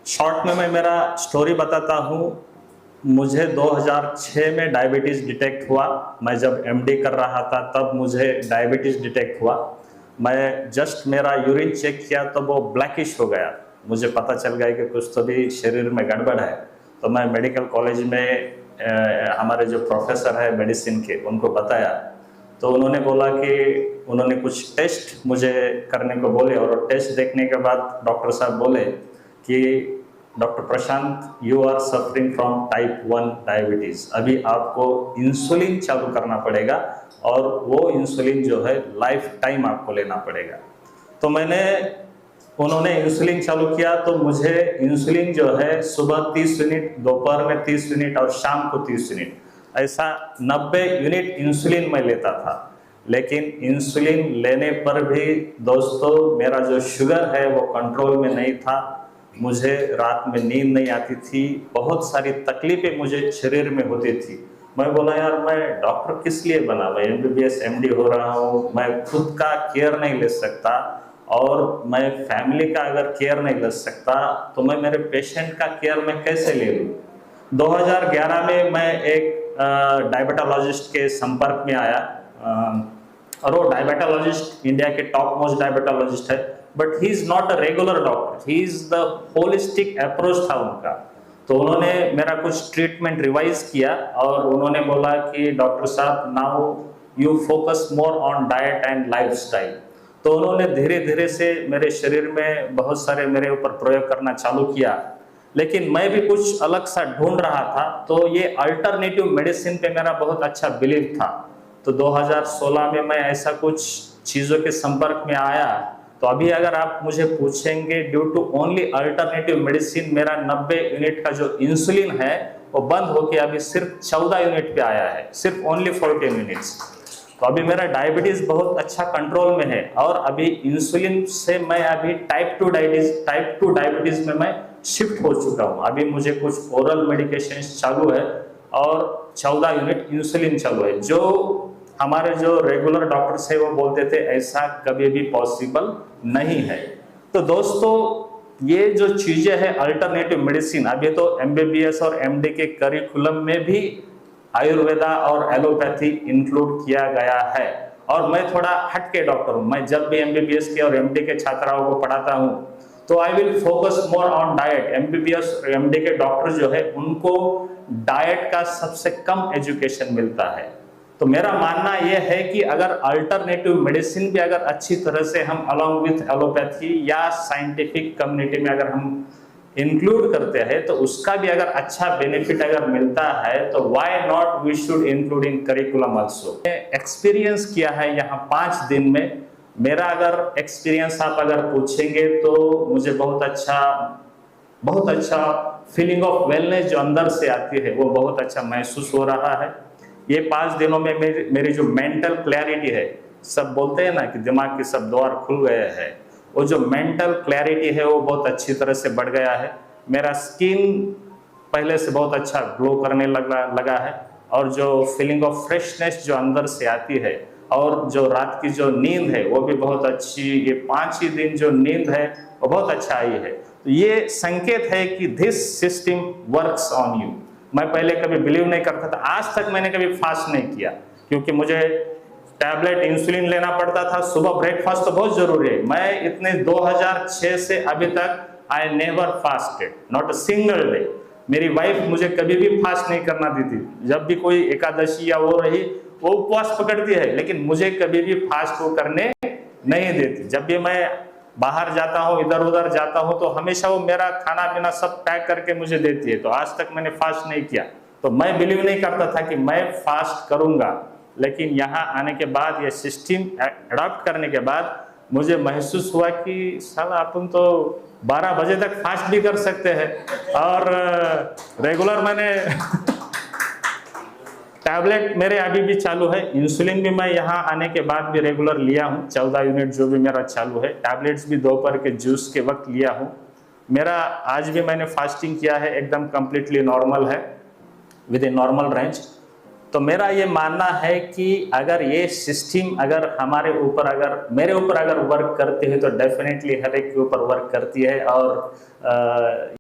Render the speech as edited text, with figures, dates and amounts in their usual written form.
Short में मैं मेरा स्टोरी बताता हूँ। मुझे 2006 में डायबिटीज़ डिटेक्ट हुआ। मैं जब एमडी कर रहा था तब मुझे डायबिटीज़ डिटेक्ट हुआ। मैं जस्ट मेरा यूरिन चेक किया तो वो ब्लैकिश हो गया। मुझे पता चल गया कि कुछ तो भी शरीर में गड़बड़ है। तो मैं मेडिकल कॉलेज में हमारे जो प्रोफेसर है मेडिसिन के, उनको बताया। तो उन्होंने बोला कि उन्होंने कुछ टेस्ट मुझे करने को बोले, और टेस्ट देखने के बाद डॉक्टर साहब बोले कि doctor Prashant, you are suffering from type 1 diabetes. अभी आपको इंसुलिन चालू करना पड़ेगा, और वो इंसुलिन जो है लाइफ टाइम आपको लेना पड़ेगा। तो उन्होंने इंसुलिन चालू किया। तो मुझे इंसुलिन जो है सुबह 30 यूनिट, दोपहर में 30 यूनिट और शाम को 30 यूनिट, ऐसा 90 यूनिट इंसुलिन मैं लेता था। लेकिन इंसुलिन लेने पर भी दोस्तों मेरा जो शुगर है वो कंट्रोल में नहीं था। मुझे रात में नींद नहीं आती थी, बहुत सारी तकलीफें मुझे शरीर में होती थी। मैं बोला यार, मैं डॉक्टर किस लिए बना? मैं एमबीबीएस एमडी हो रहा हूँ, मैं खुद का केयर नहीं ले सकता, और मैं फैमिली का अगर केयर नहीं ले सकता तो मैं मेरे पेशेंट का केयर मैं कैसे ले लूँ? 2011 में मैं एक डायबिटोलॉजिस्ट के संपर्क में आया, और वो डायबिटोलॉजिस्ट इंडिया के टॉप मोस्ट डायबिटोलॉजिस्ट है, but he is not a regular doctor, he is the holistic approach था उनका। तो उन्होंने मेरा कुछ ट्रीटमेंट रिवाइज किया, और उन्होंने बोला कि डॉक्टर साहब, now you focus more on diet and lifestyle. तो उन्होंने धीरे धीरे से मेरे शरीर में बहुत सारे मेरे ऊपर प्रयोग करना चालू किया। लेकिन मैं भी कुछ अलग सा ढूंढ रहा था, तो ये अल्टरनेटिव मेडिसिन पे मेरा बहुत अच्छा बिलीव था। तो 2016 में मैं ऐसा कुछ चीज़ों के संपर्क में आया। तो अभी अगर आप मुझे पूछेंगे, due to only alternative medicine मेरा 90 यूनिट का जो इंसुलिन है वो बंद होके अभी सिर्फ 14 यूनिट पे आया है, सिर्फ ओनली 14 यूनिट्स। तो अभी मेरा डायबिटीज बहुत अच्छा कंट्रोल में है, और अभी इंसुलिन से मैं अभी टाइप 2 डायबिटीज में मैं शिफ्ट हो चुका हूँ। अभी मुझे कुछ ओरल मेडिकेशन चालू है, और 14 यूनिट इंसुलिन चालू है। जो हमारे जो रेगुलर डॉक्टर्स है वो बोलते थे ऐसा कभी भी पॉसिबल नहीं है। तो दोस्तों, ये जो चीजें हैं अल्टरनेटिव मेडिसिन, अभी तो एमबीबीएस और एमडी के करिकुलम में भी आयुर्वेदा और एलोपैथी इंक्लूड किया गया है। और मैं थोड़ा हटके डॉक्टर हूँ। मैं जब भी एमबीबीएस के और एमडी के छात्राओं को पढ़ाता हूँ तो I will focus more on diet. MBBS और एमडी के डॉक्टर जो है उनको डाइट का सबसे कम एजुकेशन मिलता है। तो मेरा मानना यह है कि अगर अल्टरनेटिव मेडिसिन भी अगर अच्छी तरह से हम अलोंग विथ एलोपैथी या साइंटिफिक कम्युनिटी में अगर हम इंक्लूड करते हैं, तो उसका भी अगर अच्छा बेनिफिट अगर मिलता है, तो why not we should include in curriculum also. Experience किया है यहाँ 5 दिन में। मेरा अगर एक्सपीरियंस आप अगर पूछेंगे तो मुझे बहुत अच्छा फीलिंग ऑफ वेलनेस जो अंदर से आती है वो बहुत अच्छा महसूस हो रहा है। ये 5 दिनों में मेरी जो मेंटल क्लैरिटी है, सब बोलते हैं ना कि दिमाग के सब द्वार खुल गए हैं, वो जो मेंटल क्लैरिटी है वो बहुत अच्छी तरह से बढ़ गया है। मेरा स्किन पहले से बहुत अच्छा ग्लो करने लगा है, और जो फीलिंग ऑफ फ्रेशनेस जो अंदर से आती है, और जो रात की जो नींद है वो भी बहुत अच्छी, ये 5 ही दिन जो नींद है वो बहुत अच्छा आई है। तो ये संकेत है कि this system works on you. मैं पहले कभी बिलीव नहीं करता था, आज तक मैंने कभी फास्ट नहीं किया, क्योंकि मुझे टैबलेट इंसुलिन लेना पड़ता था। सुबह ब्रेकफास्ट तो बहुत जरूरी है। मैं इतने 2006 से अभी तक I never fasted, not a single day. मेरी वाइफ मुझे कभी भी फास्ट नहीं करना दी थी। जब भी कोई एकादशी या वो रही, वो उपवास पकड़ती है, लेकिन मुझे कभी भी फास्ट वो करने नहीं देती। जब भी मैं बाहर जाता हूँ, इधर उधर जाता हूँ, तो हमेशा वो मेरा खाना पीना सब पैक करके मुझे देती है। तो आज तक मैंने फास्ट नहीं किया। तो मैं बिलीव नहीं करता था कि मैं फास्ट करूंगा, लेकिन यहाँ आने के बाद, ये सिस्टम अडॉप्ट करने के बाद मुझे महसूस हुआ कि साला अपन तो 12 बजे तक फास्ट भी कर सकते हैं। और रेगुलर मैंने टैबलेट मेरे अभी भी चालू है। इंसुलिन भी मैं यहाँ आने के बाद भी रेगुलर लिया हूँ, 14 यूनिट जो भी मेरा चालू है। टैबलेट्स भी दोपहर के जूस के वक्त लिया हूँ। मेरा आज भी मैंने फास्टिंग किया है, एकदम कंप्लीटली नॉर्मल है, विद इन नॉर्मल रेंज। तो मेरा ये मानना है कि अगर ये सिस्टम अगर हमारे ऊपर, अगर मेरे ऊपर अगर वर्क करती है, तो डेफिनेटली हर एक के ऊपर वर्क करती है। और